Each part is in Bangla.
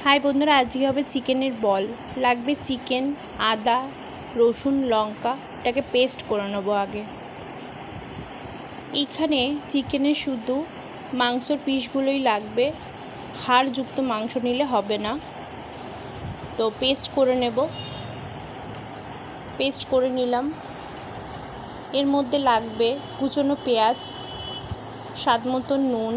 হাই বন্ধুরা, আজকে হবে চিকেনের বল। লাগবে চিকেন, আদা, রসুন, লঙ্কা। এটাকে পেস্ট করে নেবো আগে। এইখানে চিকেনের শুধু মাংসর পিসগুলোই লাগবে, হাড়যুক্ত মাংস নিলে হবে না। তো পেস্ট করে নেব। পেস্ট করে নিলাম। এর মধ্যে লাগবে কুচনো পেঁয়াজ, স্বাদ মতো নুন,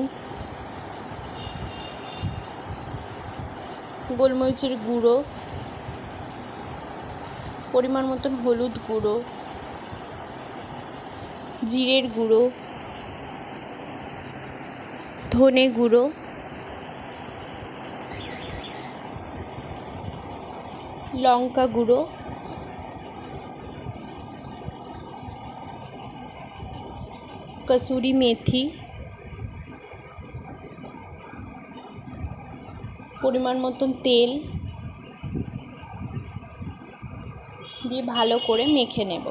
গোলমরিচের গুঁড়ো, পরিমাণ মতন হলুদ গুঁড়ো, জিরের গুঁড়ো, ধনে গুঁড়ো, লঙ্কা গুঁড়ো, কসুরি মেথি, পরিমাণ মতন তেল দিয়ে ভালো করে মেখে নেব।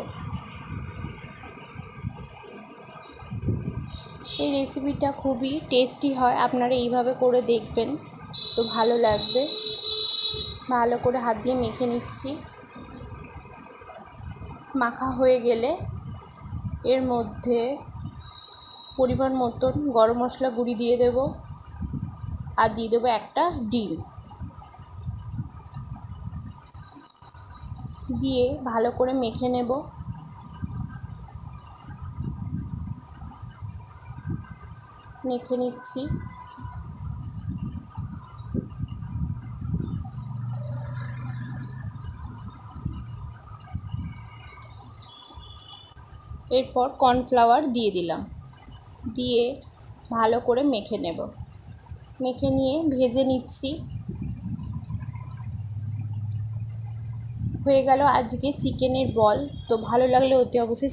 এই রেসিপিটা খুবই টেস্টি হয়, আপনারা এইভাবে করে দেখবেন তো ভালো লাগবে। ভালো করে হাত দিয়ে মেখে নিচ্ছি। মাখা হয়ে গেলে এর মধ্যে পরিমাণ মতন গরম মশলা গুঁড়ি দিয়ে দেব, আর দিয়ে দেবো একটা ডিম। দিয়ে ভালো করে মেখে নেব। মেখে নিচ্ছি। এরপর কর্নফ্লাওয়ার দিয়ে দিলাম, দিয়ে ভালো করে মেখে নেব। মেখে নিয়ে ভেজে নিচ্ছি। হয়ে গেল আজকে চিকেনের বল। তো ভালো লাগলে অতি অবশ্যই